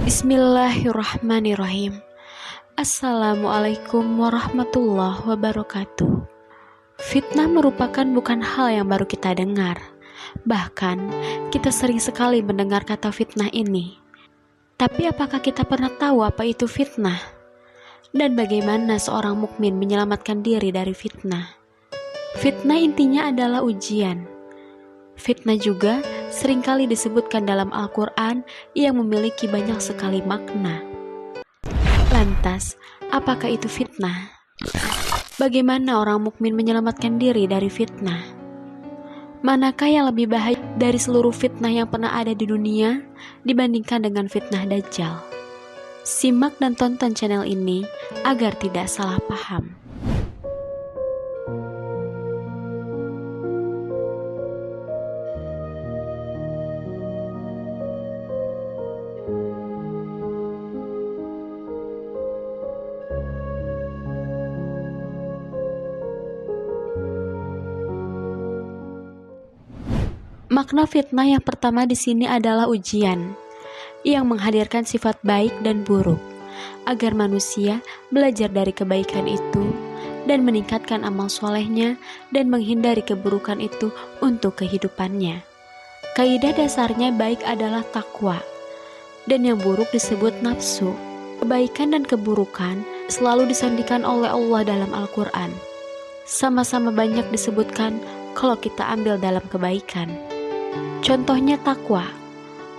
Bismillahirrahmanirrahim. Assalamualaikum warahmatullahi wabarakatuh. Fitnah merupakan bukan hal yang baru kita dengar. Bahkan, kita sering sekali mendengar kata fitnah ini. Tapi apakah kita pernah tahu apa itu fitnah? Dan bagaimana seorang mukmin menyelamatkan diri dari fitnah? Fitnah intinya adalah ujian. Fitnah juga seringkali disebutkan dalam Al-Quran yang memiliki banyak sekali makna. Lantas, apakah itu fitnah? Bagaimana orang mukmin menyelamatkan diri dari fitnah? Manakah yang lebih bahaya dari seluruh fitnah yang pernah ada di dunia dibandingkan dengan fitnah Dajjal? Simak dan tonton channel ini agar tidak salah paham. Makna fitnah yang pertama di sini adalah ujian, yang menghadirkan sifat baik dan buruk, agar manusia belajar dari kebaikan itu dan meningkatkan amal solehnya dan menghindari keburukan itu untuk kehidupannya. Kaidah dasarnya baik adalah takwa, dan yang buruk disebut nafsu. Kebaikan dan keburukan selalu disandingkan oleh Allah dalam Al-Quran. Sama-sama banyak disebutkan kalau kita ambil dalam kebaikan. Contohnya takwa,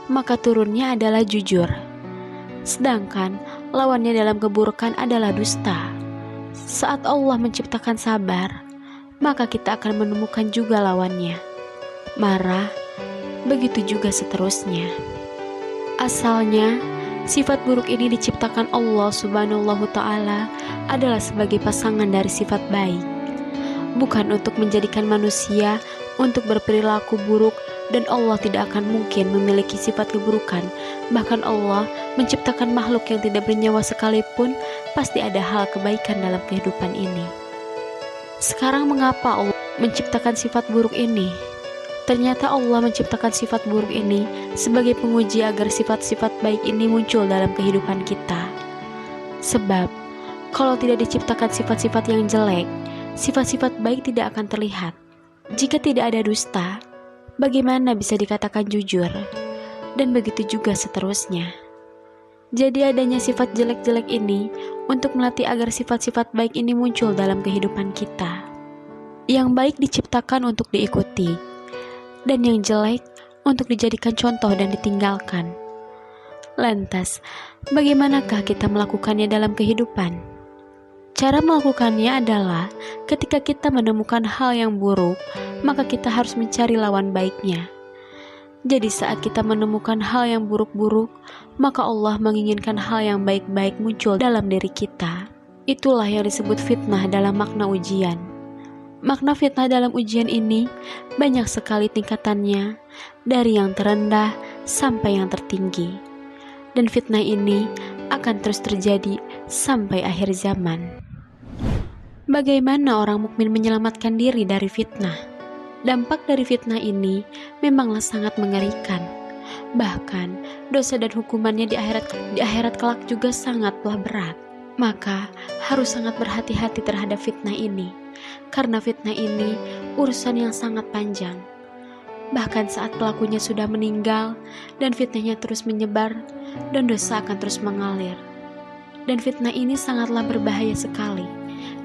maka turunnya adalah jujur. Sedangkan lawannya dalam keburukan adalah dusta. Saat Allah menciptakan sabar, maka kita akan menemukan juga lawannya, marah, begitu juga seterusnya. Asalnya, sifat buruk ini diciptakan Allah Subhanahu Ta'ala adalah sebagai pasangan dari sifat baik, bukan untuk menjadikan manusia untuk berperilaku buruk. Dan Allah tidak akan mungkin memiliki sifat keburukan. Bahkan Allah menciptakan makhluk yang tidak bernyawa sekalipun, pasti ada hal kebaikan dalam kehidupan ini. Sekarang mengapa Allah menciptakan sifat buruk ini? Ternyata Allah menciptakan sifat buruk ini sebagai penguji agar sifat-sifat baik ini muncul dalam kehidupan kita. Sebab, kalau tidak diciptakan sifat-sifat yang jelek, sifat-sifat baik tidak akan terlihat. Jika tidak ada dusta, bagaimana bisa dikatakan jujur? Dan begitu juga seterusnya. Jadi adanya sifat jelek-jelek ini untuk melatih agar sifat-sifat baik ini muncul dalam kehidupan kita. Yang baik diciptakan untuk diikuti, dan yang jelek untuk dijadikan contoh dan ditinggalkan. Lantas, bagaimanakah kita melakukannya dalam kehidupan? Cara melakukannya adalah ketika kita menemukan hal yang buruk, maka kita harus mencari lawan baiknya. Jadi saat kita menemukan hal yang buruk-buruk, maka Allah menginginkan hal yang baik-baik muncul dalam diri kita. Itulah yang disebut fitnah dalam makna ujian. Makna fitnah dalam ujian ini banyak sekali tingkatannya, dari yang terendah sampai yang tertinggi. Dan fitnah ini akan terus terjadi sampai akhir zaman. Bagaimana orang mukmin menyelamatkan diri dari fitnah? Dampak dari fitnah ini memanglah sangat mengerikan. Bahkan dosa dan hukumannya di akhirat kelak juga sangatlah berat. Maka harus sangat berhati-hati terhadap fitnah ini, karena fitnah ini urusan yang sangat panjang. Bahkan saat pelakunya sudah meninggal dan fitnahnya terus menyebar, dan dosa akan terus mengalir. Dan fitnah ini sangatlah berbahaya sekali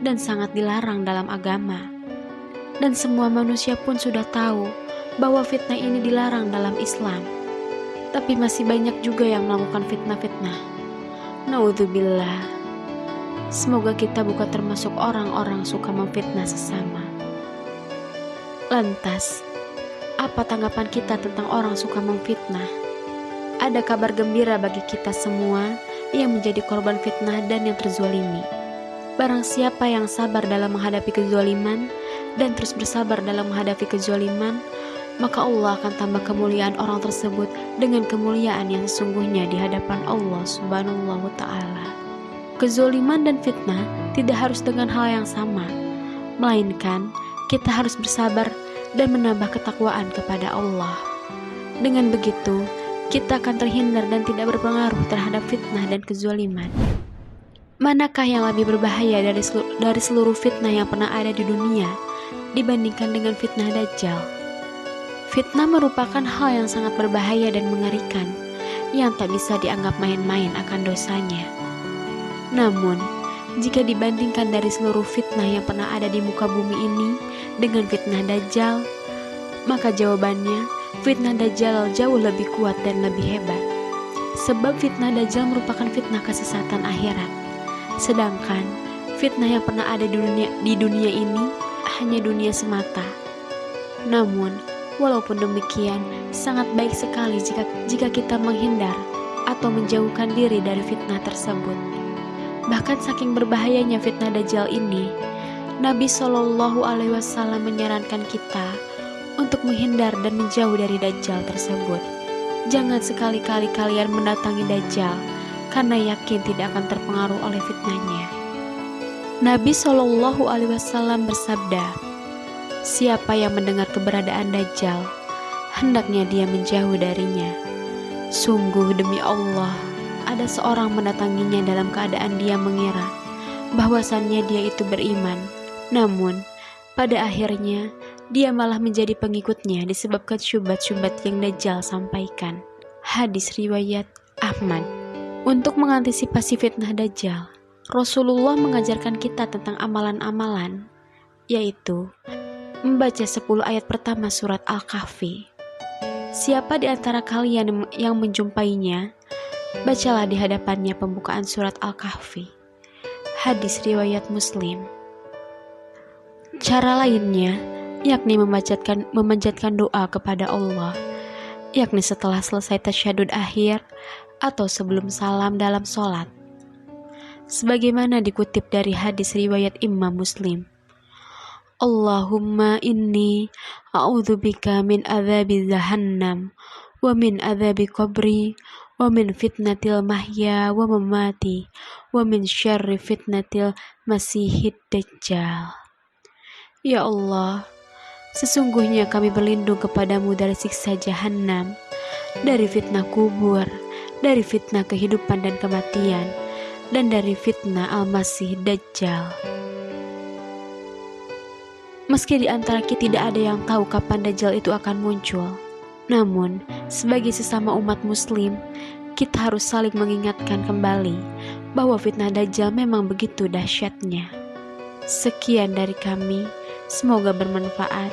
dan sangat dilarang dalam agama. Dan semua manusia pun sudah tahu bahwa fitnah ini dilarang dalam Islam. Tapi masih banyak juga yang melakukan fitnah-fitnah. Naudzubillah. Semoga kita bukan termasuk orang-orang suka memfitnah sesama. Lantas, apa tanggapan kita tentang orang suka memfitnah? Ada kabar gembira bagi kita semua yang menjadi korban fitnah dan yang terzolimi. Barang siapa yang sabar dalam menghadapi kezoliman dan terus bersabar dalam menghadapi kezoliman, maka Allah akan tambah kemuliaan orang tersebut dengan kemuliaan yang sesungguhnya di hadapan Allah Subhanahu Ta'ala. Kezoliman dan fitnah tidak harus dengan hal yang sama, melainkan kita harus bersabar dan menambah ketakwaan kepada Allah. Dengan begitu, kita akan terhindar dan tidak berpengaruh terhadap fitnah dan kezaliman. Manakah yang lebih berbahaya dari seluruh fitnah yang pernah ada di dunia dibandingkan dengan fitnah Dajjal? Fitnah merupakan hal yang sangat berbahaya dan mengerikan, yang tak bisa dianggap main-main akan dosanya. Namun, jika dibandingkan dari seluruh fitnah yang pernah ada di muka bumi ini dengan fitnah Dajjal, maka jawabannya, fitnah Dajjal jauh lebih kuat dan lebih hebat. Sebab fitnah Dajjal merupakan fitnah kesesatan akhirat. Sedangkan fitnah yang pernah ada di dunia ini hanya dunia semata. Namun, walaupun demikian, sangat baik sekali jika kita menghindar atau menjauhkan diri dari fitnah tersebut. Bahkan saking berbahayanya fitnah Dajjal ini, Nabi Shallallahu Alaihi Wasallam menyarankan kita untuk menghindar dan menjauh dari Dajjal tersebut. Jangan sekali-kali kalian mendatangi Dajjal, karena yakin tidak akan terpengaruh oleh fitnahnya. Nabi Shallallahu Alaihi Wasallam bersabda, siapa yang mendengar keberadaan Dajjal, hendaknya dia menjauh darinya. Sungguh demi Allah, ada seorang mendatanginya dalam keadaan dia mengira bahwasannya dia itu beriman. Namun, pada akhirnya, dia malah menjadi pengikutnya disebabkan syubhat-syubhat yang Dajjal sampaikan. Hadis riwayat Ahmad. Untuk mengantisipasi fitnah Dajjal, Rasulullah mengajarkan kita tentang amalan-amalan, yaitu membaca 10 ayat pertama surat Al-Kahfi. Siapa di antara kalian yang menjumpainya, bacalah di hadapannya pembukaan surat Al-Kahfi. Hadis riwayat Muslim. Cara lainnya, yakni memanjatkan doa kepada Allah, yakni setelah selesai tasyahud akhir atau sebelum salam dalam sholat. Sebagaimana dikutip dari hadis riwayat Imam Muslim, Allahumma inni a'udzubika min adzabi jahannam wa min adzabi qabri wa min fitnatil mahya wa mamati wa min syarri fitnatil masihid dajjal. Ya Allah, sesungguhnya kami berlindung kepadamu dari siksa jahannam, dari fitnah kubur, dari fitnah kehidupan dan kematian, dan dari fitnah Al-Masih Dajjal. Meski di antara kita tidak ada yang tahu kapan Dajjal itu akan muncul, namun sebagai sesama umat muslim, kita harus saling mengingatkan kembali bahwa fitnah Dajjal memang begitu dahsyatnya. Sekian dari kami, semoga bermanfaat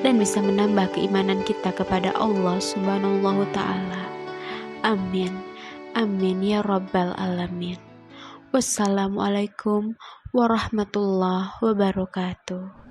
dan bisa menambah keimanan kita kepada Allah Subhanahu Ta'ala. Amin. Amin ya Rabbal Alamin. Wassalamualaikum warahmatullahi wabarakatuh.